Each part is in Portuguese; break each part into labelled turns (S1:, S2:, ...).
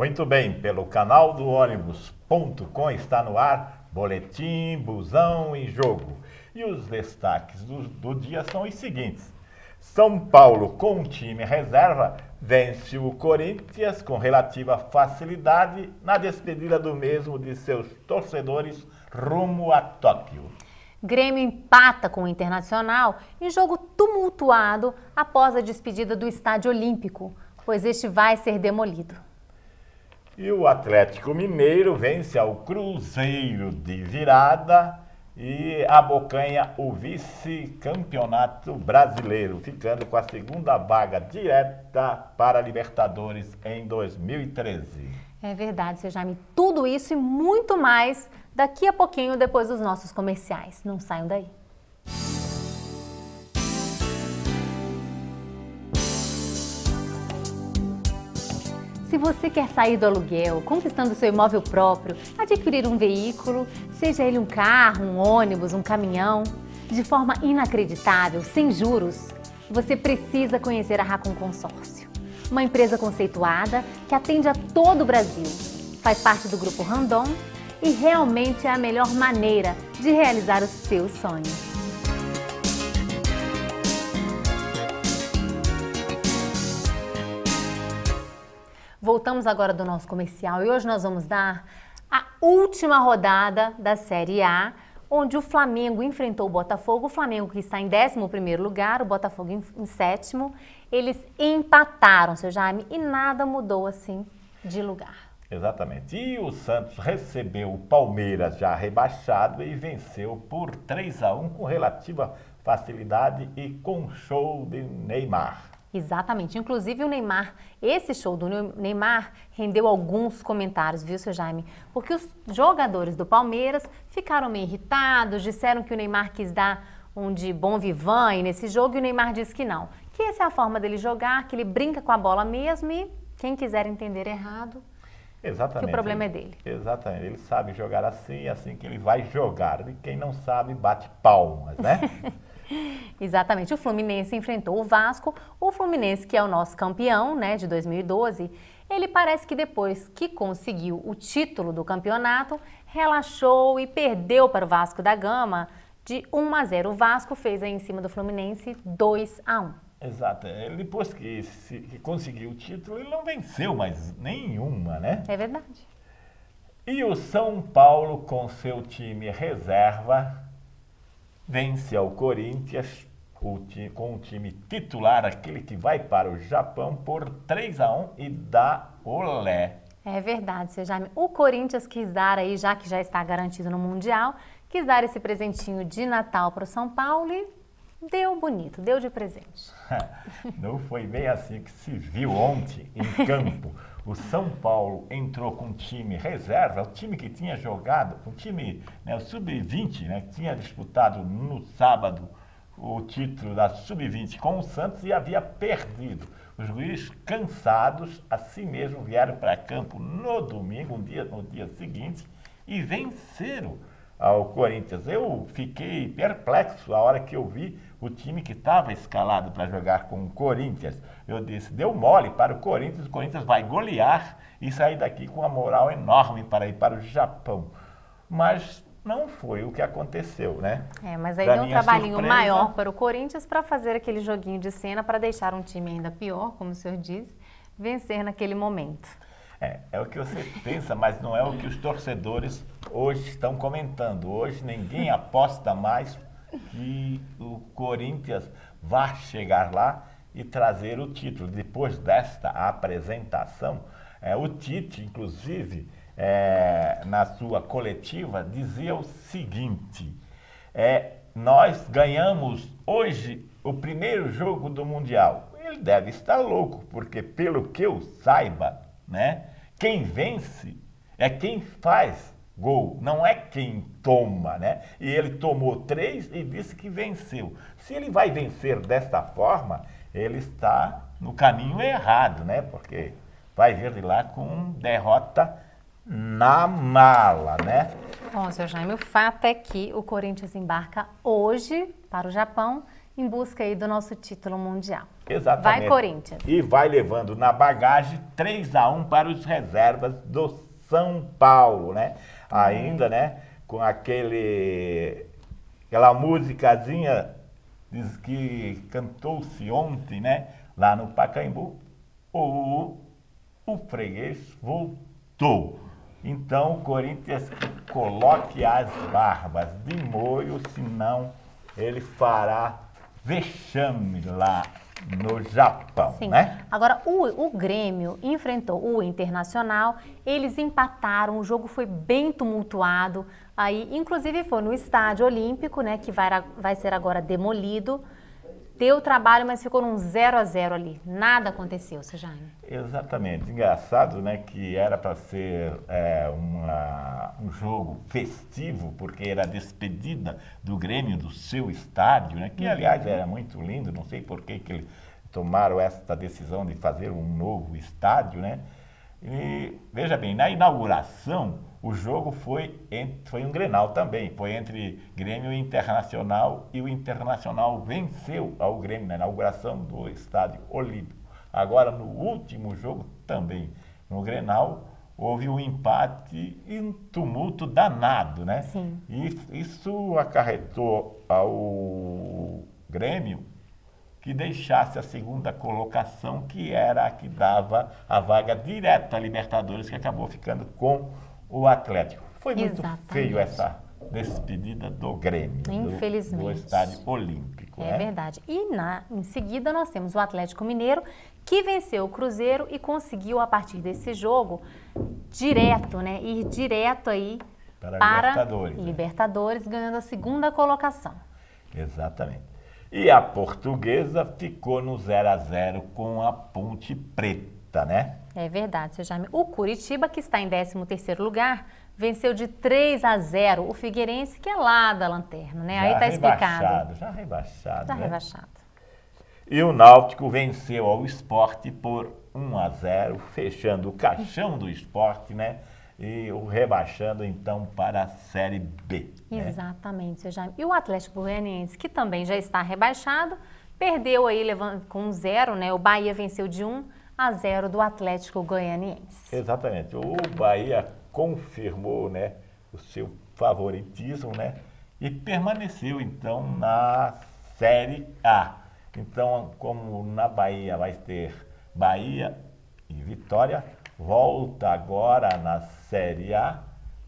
S1: Muito bem, pelo canal do ônibus.com está no ar Boletim Busão em Jogo. E os destaques do dia são os seguintes. São Paulo, com time reserva, vence o Corinthians com relativa facilidade na despedida do mesmo de seus torcedores rumo a Tóquio.
S2: Grêmio empata com o Internacional em jogo tumultuado após a despedida do Estádio Olímpico, pois este vai ser demolido.
S1: E o Atlético Mineiro vence ao Cruzeiro de virada e abocanha o vice-campeonato brasileiro, ficando com a segunda vaga direta para a Libertadores em 2013.
S2: É verdade, seu Jaime. Tudo isso e muito mais daqui a pouquinho, depois dos nossos comerciais. Não saiam daí. Se você quer sair do aluguel, conquistando seu imóvel próprio, adquirir um veículo, seja ele um carro, um ônibus, um caminhão, de forma inacreditável, sem juros, você precisa conhecer a Racon Consórcio. Uma empresa conceituada que atende a todo o Brasil, faz parte do Grupo Randon e realmente é a melhor maneira de realizar os seus sonhos. Voltamos agora do nosso comercial e hoje nós vamos dar a última rodada da Série A, onde o Flamengo enfrentou o Botafogo. O Flamengo que está em 11º lugar, o Botafogo em 7º. Eles empataram, seu Jaime, e nada mudou assim de lugar.
S1: Exatamente. E o Santos recebeu o Palmeiras já rebaixado e venceu por 3-1 com relativa facilidade e com show de Neymar.
S2: Exatamente. Inclusive o Neymar, esse show do Neymar rendeu alguns comentários, viu, seu Jaime? Porque os jogadores do Palmeiras ficaram meio irritados, disseram que o Neymar quis dar um de bom vivant nesse jogo e o Neymar disse que não. Que essa é a forma dele jogar, que ele brinca com a bola mesmo e quem quiser entender errado,
S1: exatamente,
S2: que o problema é dele.
S1: Exatamente. Ele sabe jogar assim, assim que ele vai jogar. E quem não sabe, bate palmas, né?
S2: Exatamente. O Fluminense enfrentou o Vasco. O Fluminense, que é o nosso campeão, né, de 2012, ele parece que depois que conseguiu o título do campeonato, relaxou e perdeu para o Vasco da Gama de 1-0. O Vasco fez aí em cima do Fluminense 2-1.
S1: Exato. Depois que conseguiu o título, ele não venceu mais nenhuma, né?
S2: É verdade.
S1: E o São Paulo, com seu time reserva, vence ao Corinthians com o time titular, aquele que vai para o Japão, por 3-1 e dá olé.
S2: É verdade, seu Jaime. O Corinthians quis dar aí, já que já está garantido no Mundial, quis dar esse presentinho de Natal para o São Paulo e deu bonito, deu de presente.
S1: Não foi bem assim que se viu ontem em campo. O São Paulo entrou com um time reserva, o time que tinha jogado, o time, né, o Sub-20, né, que tinha disputado no sábado o título da Sub-20 com o Santos e havia perdido. Os juízes, cansados, assim mesmo vieram para campo no domingo, no dia seguinte, e venceram ao Corinthians. Eu fiquei perplexo a hora que eu vi o time que estava escalado para jogar com o Corinthians. Eu disse, deu mole para o Corinthians vai golear e sair daqui com uma moral enorme para ir para o Japão. Mas não foi o que aconteceu, né?
S2: Mas aí deu um trabalhinho maior para o Corinthians para fazer aquele joguinho de cena para deixar um time ainda pior, como o senhor disse, vencer naquele momento.
S1: É o que você pensa, mas não é o que os torcedores hoje estão comentando. Hoje ninguém aposta mais que o Corinthians vai chegar lá e trazer o título. Depois desta apresentação, o Tite, inclusive, na sua coletiva, dizia o seguinte, nós ganhamos hoje o primeiro jogo do Mundial. Ele deve estar louco, porque pelo que eu saiba, né, quem vence é quem faz gol, não é quem toma, né? E ele tomou 3 e disse que venceu. Se ele vai vencer desta forma, ele está no caminho errado, né? Porque vai vir de lá com derrota na mala, né?
S2: Bom, seu Jaime, o fato é que o Corinthians embarca hoje para o Japão em busca aí do nosso título mundial.
S1: Exatamente.
S2: Vai, Corinthians.
S1: E vai levando na bagagem 3-1 para os reservas do São Paulo, né? Ainda, né, com aquela musicazinha que cantou-se ontem, né, lá no Pacaembu, o freguês voltou. Então, o Corinthians que coloque as barbas de molho, senão ele fará vexame lá no Japão,
S2: Sim.
S1: né?
S2: Agora, o Grêmio enfrentou o Internacional, eles empataram, o jogo foi bem tumultuado, aí, inclusive foi no Estádio Olímpico, né, que vai ser agora demolido. Deu trabalho, mas ficou num 0-0 ali. Nada aconteceu, seu Jaime.
S1: Exatamente. Engraçado, né, que era para ser um jogo festivo, porque era a despedida do Grêmio do seu estádio, né, que, aliás, era muito lindo. Não sei por que eles tomaram essa decisão de fazer um novo estádio, né? E, veja bem, na inauguração, o jogo foi um Grenal também, foi entre Grêmio e Internacional, e o Internacional venceu ao Grêmio na inauguração do Estádio Olímpico. Agora, no último jogo, também no Grenal, houve um empate e um tumulto danado, né?
S2: Sim.
S1: E isso acarretou ao Grêmio que deixasse a segunda colocação, que era a que dava a vaga direta à Libertadores, que acabou ficando com o Atlético. Foi muito feio essa despedida do Grêmio,
S2: infelizmente,
S1: do Estádio Olímpico.
S2: É verdade. E em seguida nós temos o Atlético Mineiro, que venceu o Cruzeiro e conseguiu, a partir desse jogo, ir direto aí para Libertadores, ganhando a segunda colocação.
S1: Exatamente. E a Portuguesa ficou no 0-0 com a Ponte Preta, né?
S2: É verdade, seu Jaime. O Curitiba, que está em 13º lugar, venceu de 3-0 o Figueirense, que é lá da lanterna, né? Aí tá explicado.
S1: Já rebaixado.
S2: Já rebaixado.
S1: E o Náutico venceu ao Sport por 1-0, fechando o caixão do Sport, né? E o rebaixando, então, para a Série B.
S2: Exatamente, seu Jaime. E o Atlético Goianiense, que também já está rebaixado, perdeu aí com 0, né? O Bahia venceu de 1-0 do Atlético Goianiense.
S1: Exatamente. O Bahia confirmou, né, o seu favoritismo, né? E permaneceu, então, na Série A. Então, como na Bahia vai ter Bahia e Vitória, volta agora na Série A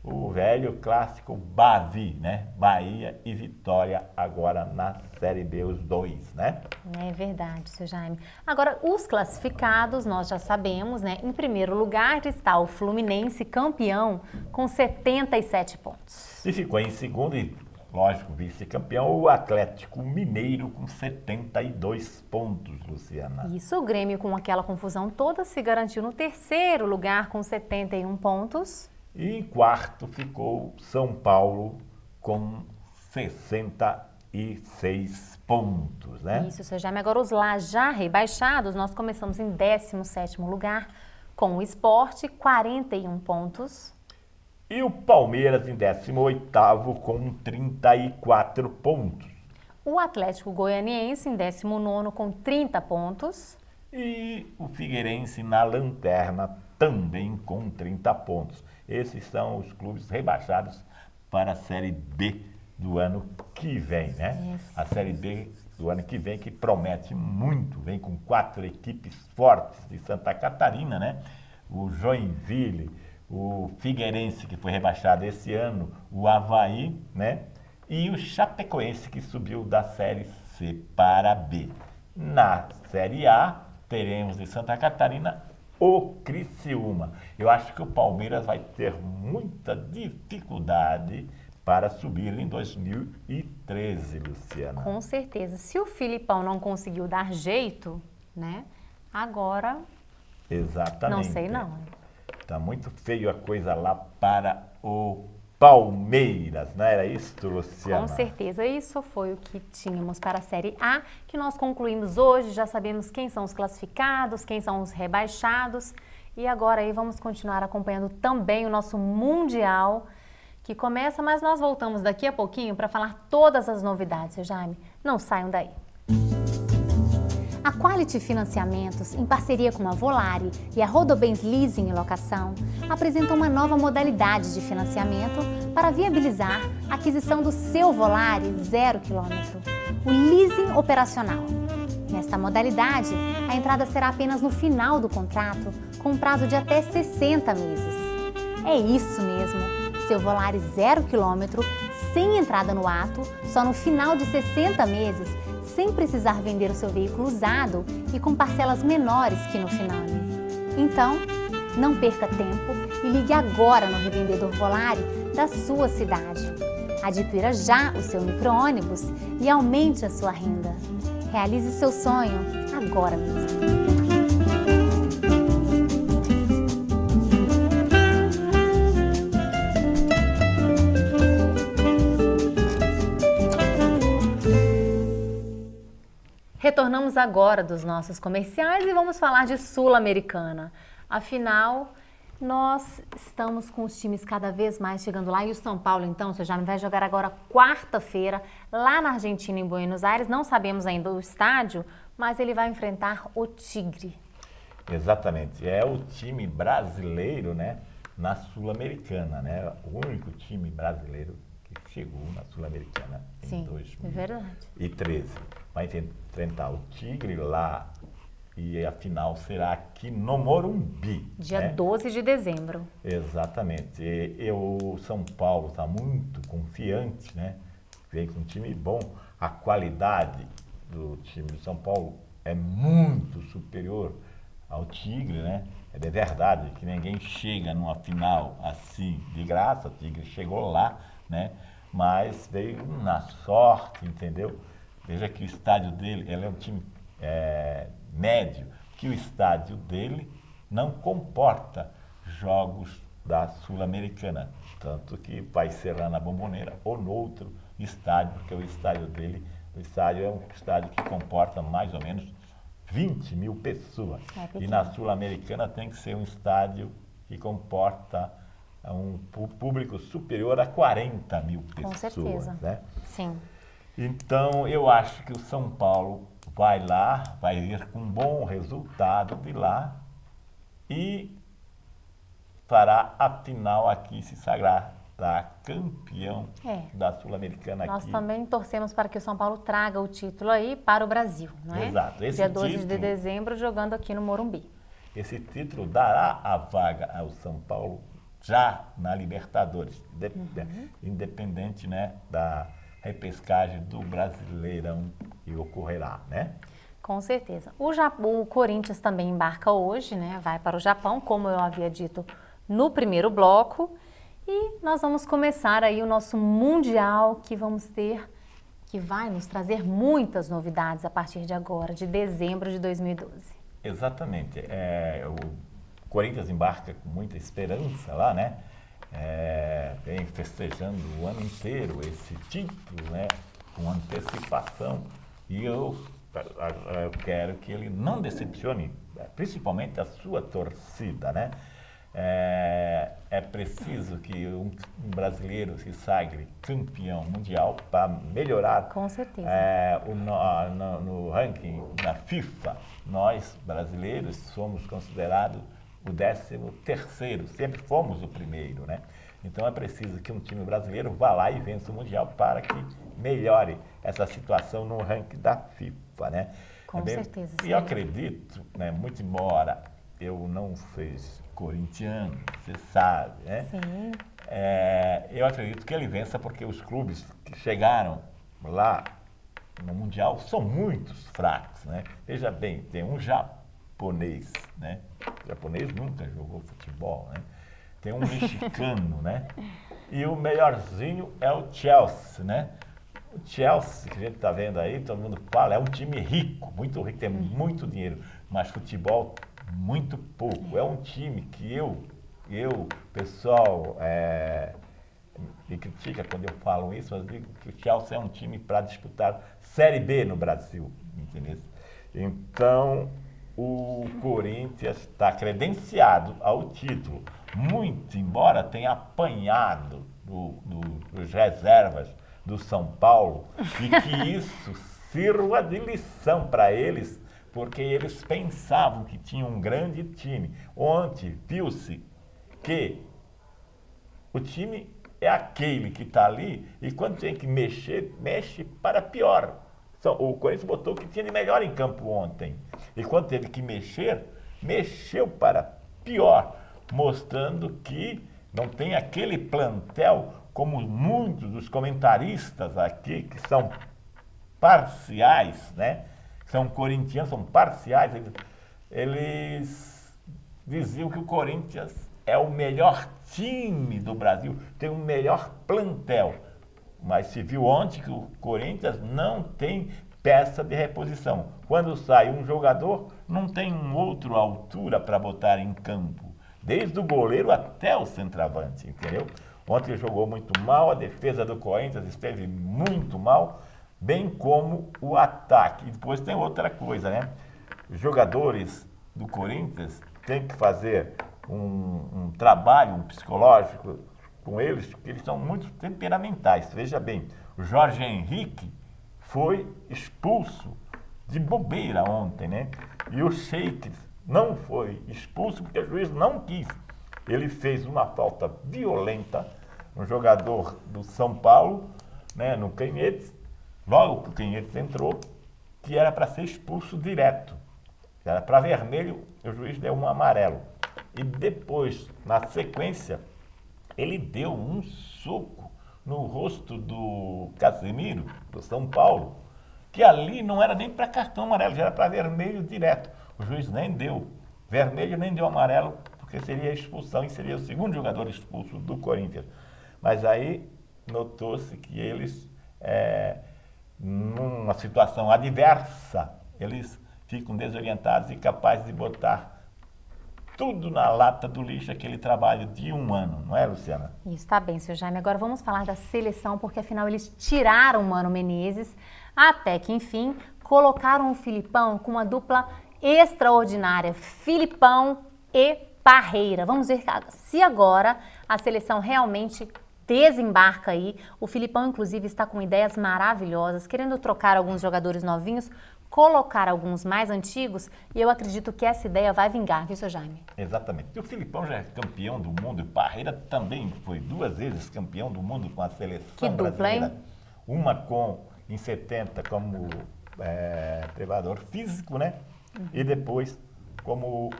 S1: o velho clássico Bavi, né? Bahia e Vitória agora na Série B, os dois, né?
S2: É verdade, seu Jaime. Agora, os classificados, nós já sabemos, né? Em primeiro lugar está o Fluminense, campeão, com 77 pontos.
S1: E ficou em segundo e, lógico, vice-campeão, o Atlético Mineiro com 72 pontos, Luciana.
S2: Isso, o Grêmio, com aquela confusão toda, se garantiu no terceiro lugar com 71 pontos.
S1: E em quarto ficou São Paulo com 66 pontos, né?
S2: Isso, seu Jaime. Agora, os lá já rebaixados, nós começamos em 17º lugar com o Sport, 41 pontos.
S1: E o Palmeiras em 18º com 34 pontos.
S2: O Atlético Goianiense em 19º com 30 pontos.
S1: E o Figueirense na lanterna também com 30 pontos. Esses são os clubes rebaixados para a Série B do ano que vem, né?
S2: Isso.
S1: A Série B do ano que vem, que promete muito, vem com 4 equipes fortes de Santa Catarina, né? O Joinville, o Figueirense, que foi rebaixado esse ano, o Avaí, né? E o Chapecoense, que subiu da Série C para a B. Na Série A, teremos de Santa Catarina o Criciúma. Eu acho que o Palmeiras vai ter muita dificuldade para subir em 2013, Luciana.
S2: Com certeza. Se o Filipão não conseguiu dar jeito, né? Agora,
S1: Exatamente.
S2: não sei não.
S1: Tá muito feio a coisa lá para o Palmeiras, não era isso, Luciana?
S2: Com certeza, isso foi o que tínhamos para a Série A, que nós concluímos hoje, já sabemos quem são os classificados, quem são os rebaixados, e agora aí vamos continuar acompanhando também o nosso Mundial, que começa, mas nós voltamos daqui a pouquinho para falar todas as novidades, seu Jaime. Não saiam daí. A Quality Financiamentos, em parceria com a Volare e a Rodobens Leasing e Locação, apresenta uma nova modalidade de financiamento para viabilizar a aquisição do seu Volare 0 km, o leasing operacional. Nesta modalidade, a entrada será apenas no final do contrato, com um prazo de até 60 meses. É isso mesmo, seu Volare 0 km, sem entrada no ato, só no final de 60 meses, sem precisar vender o seu veículo usado e com parcelas menores que no Finame. Então, não perca tempo e ligue agora no revendedor Volare da sua cidade. Adquira já o seu micro-ônibus e aumente a sua renda. Realize seu sonho agora mesmo. Retornamos agora dos nossos comerciais e vamos falar de Sul-Americana. Afinal, nós estamos com os times cada vez mais chegando lá. E o São Paulo, então, você já vai jogar agora quarta-feira, lá na Argentina, em Buenos Aires. Não sabemos ainda o estádio, mas ele vai enfrentar o Tigre.
S1: Exatamente. É o time brasileiro, né, na Sul-Americana, né? O único time brasileiro que chegou na Sul-Americana em 2013. Vai enfrentar o Tigre lá e a final será aqui no Morumbi.
S2: Dia 12 de dezembro.
S1: Exatamente. O São Paulo está muito confiante, né? Vem com um time bom. A qualidade do time do São Paulo é muito superior ao Tigre, né? É de verdade que ninguém chega numa final assim de graça. O Tigre chegou lá, né? Mas veio na sorte, entendeu? Veja que o estádio dele, ele é um time médio, que o estádio dele não comporta jogos da Sul-Americana. Tanto que vai ser lá na Bombonera ou no outro estádio, porque o estádio dele, o estádio é um estádio que comporta mais ou menos 20 mil pessoas. E na Sul-Americana tem que ser um estádio que comporta um público superior a 40 mil pessoas.
S2: Com certeza.
S1: Né?
S2: Sim.
S1: Então, eu acho que o São Paulo vai lá, vai ir com um bom resultado de lá e fará a final aqui, se sagrará campeão da Sul-Americana aqui.
S2: Nós também torcemos para que o São Paulo traga o título aí para o Brasil, não é?
S1: Exato.
S2: Dia 12 de dezembro, jogando aqui no Morumbi.
S1: Esse título dará a vaga ao São Paulo já na Libertadores, independente, né, da repescagem do Brasileirão que ocorrerá, né?
S2: Com certeza. O Corinthians também embarca hoje, né? Vai para o Japão, como eu havia dito no primeiro bloco. E nós vamos começar aí o nosso Mundial que vamos ter, que vai nos trazer muitas novidades a partir de agora, de dezembro de 2012. Exatamente.
S1: O Corinthians embarca com muita esperança lá, né? Vem festejando o ano inteiro esse título, né? Com antecipação. E eu quero que ele não decepcione, principalmente a sua torcida, né? É preciso que um brasileiro se sagre campeão mundial para melhorar.
S2: Com certeza.
S1: No ranking da FIFA, nós brasileiros somos considerados o 13º, sempre fomos o primeiro, né? Então é preciso que um time brasileiro vá lá e vença o Mundial para que melhore essa situação no ranking da FIFA, né?
S2: Com certeza.
S1: E eu acredito, né, muito embora eu não seja corintiano, você sabe, né?
S2: Sim.
S1: Eu acredito que ele vença porque os clubes que chegaram lá no Mundial são muito fracos, né? Veja bem, tem um japonês, né? O japonês nunca jogou futebol, né? Tem um mexicano, né? E o melhorzinho é o Chelsea, né? O Chelsea, que a gente está vendo aí, todo mundo fala, é um time rico, tem muito dinheiro, mas futebol muito pouco. É um time que pessoal, me critica quando eu falo isso, mas digo que o Chelsea é um time para disputar Série B no Brasil, entendeu? Então, o Corinthians está credenciado ao título, muito embora tenha apanhado dos reservas do São Paulo, e que isso sirva de lição para eles, porque eles pensavam que tinham um grande time. Ontem viu-se que o time é aquele que está ali e quando tem que mexer, mexe para pior. O Corinthians botou o que tinha de melhor em campo ontem. E quando teve que mexer, mexeu para pior, mostrando que não tem aquele plantel como muitos dos comentaristas aqui, que são parciais, né? São corintianos, são parciais. Eles diziam que o Corinthians é o melhor time do Brasil, tem o melhor plantel. Mas se viu ontem que o Corinthians não tem peça de reposição. Quando sai um jogador, não tem um outro à altura para botar em campo. Desde o goleiro até o centroavante, entendeu? Ontem jogou muito mal, a defesa do Corinthians esteve muito mal, bem como o ataque. E depois tem outra coisa, né? Os jogadores do Corinthians têm que fazer um trabalho psicológico com eles, porque eles são muito temperamentais. Veja bem, o Jorge Henrique foi expulso de bobeira ontem, né? E o Sheik não foi expulso porque o juiz não quis. Ele fez uma falta violenta, um jogador do São Paulo, né, no Canhetes, logo que o Canhetes entrou, que era para ser expulso direto. Era para vermelho, o juiz deu um amarelo. E depois, na sequência, ele deu um soco no rosto do Casemiro, do São Paulo, que ali não era nem para cartão amarelo, já era para vermelho direto. O juiz nem deu vermelho, nem deu amarelo, porque seria expulsão e seria o segundo jogador expulso do Corinthians. Mas aí notou-se que eles, numa situação adversa, eles ficam desorientados e capazes de botar tudo na lata do lixo, aquele trabalho de um ano, não é, Luciana?
S2: Isso, tá bem, seu Jaime. Agora vamos falar da seleção, porque afinal eles tiraram o Mano Menezes, até que enfim colocaram o Filipão com uma dupla extraordinária, Filipão e Parreira. Vamos ver se agora a seleção realmente desembarca aí. O Filipão, inclusive, está com ideias maravilhosas, querendo trocar alguns jogadores novinhos, colocar alguns mais antigos, e eu acredito que essa ideia vai vingar, viu, seu Jaime?
S1: Exatamente. E o Filipão já é campeão do mundo, e o Parreira também foi 2 vezes campeão do mundo com a seleção brasileira.
S2: Hein?
S1: Uma em 70 como treinador físico, né? E depois como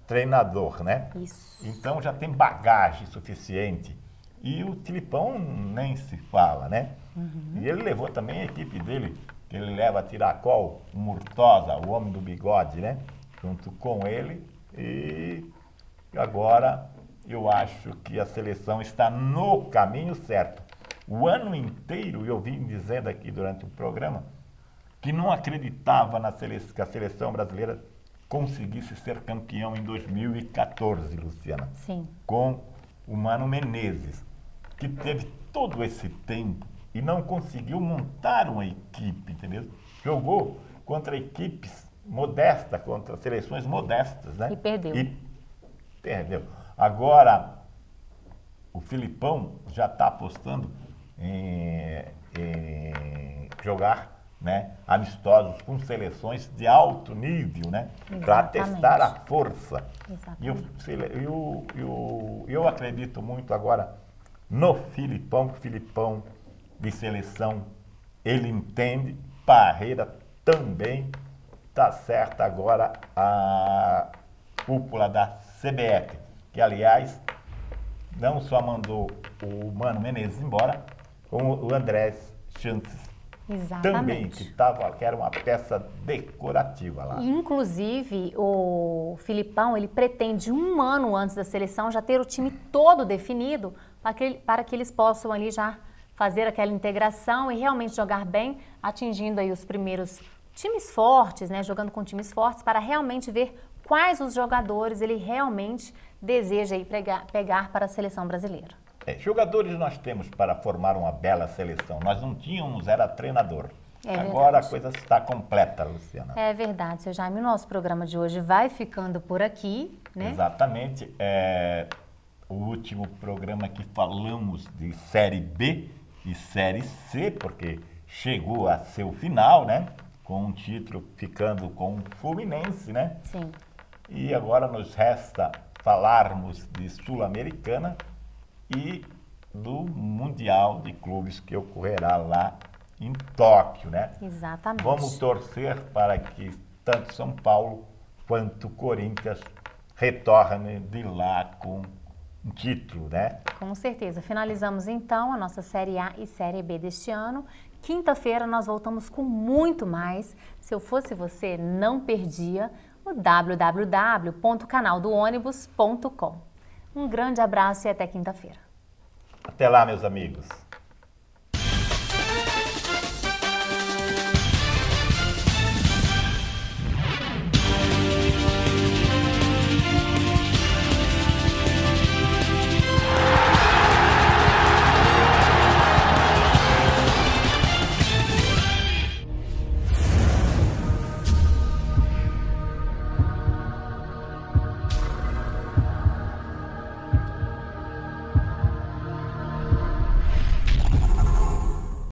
S1: treinador, né?
S2: Isso.
S1: Então já tem bagagem suficiente. E o Filipão nem se fala, né? E ele levou também a equipe dele, que ele leva a Tiracol, o Murtosa, o homem do bigode, né? Junto com ele. E agora eu acho que a seleção está no caminho certo. O ano inteiro eu vim dizendo aqui durante o programa que não acreditava que a seleção brasileira conseguisse ser campeão em 2014, Luciana.
S2: Sim.
S1: Com o Mano Menezes, que teve todo esse tempo e não conseguiu montar uma equipe, entendeu? Jogou contra equipes modestas, contra seleções modestas, né?
S2: E perdeu.
S1: E perdeu. Agora, o Filipão já está apostando em jogar, né, amistosos com seleções de alto nível, né? Para testar a força. E eu acredito muito agora no Filipão, que o Filipão de seleção, ele entende, Parreira também, tá certa agora a cúpula da CBF, que aliás não só mandou o Mano Menezes embora, como o Andrés Chances também, que era uma peça decorativa lá.
S2: Inclusive, o Filipão, ele pretende 1 ano antes da seleção já ter o time todo definido para que eles possam ali já fazer aquela integração e realmente jogar bem, atingindo aí os primeiros times fortes, né, jogando com times fortes, para realmente ver quais os jogadores ele realmente deseja aí pegar para a seleção brasileira.
S1: Jogadores nós temos para formar uma bela seleção. Nós não tínhamos, era treinador.
S2: verdade.
S1: Agora a coisa está completa, Luciana.
S2: É verdade, seu Jaime. O nosso programa de hoje vai ficando por aqui, né?
S1: Exatamente. O último programa que falamos de Série B e Série C, porque chegou a seu final, né? com um título ficando com o Fluminense, né?
S2: Sim.
S1: E agora nos resta falarmos de Sul-Americana e do Mundial de Clubes que ocorrerá lá em Tóquio, né?
S2: Exatamente.
S1: Vamos torcer para que tanto São Paulo quanto Corinthians retornem de lá com um título, né?
S2: Com certeza. Finalizamos então a nossa Série A e Série B deste ano. Quinta-feira nós voltamos com muito mais. Se eu fosse você, não perdia o www.canaldoonibus.com. Um grande abraço e até quinta-feira.
S1: Até lá, meus amigos.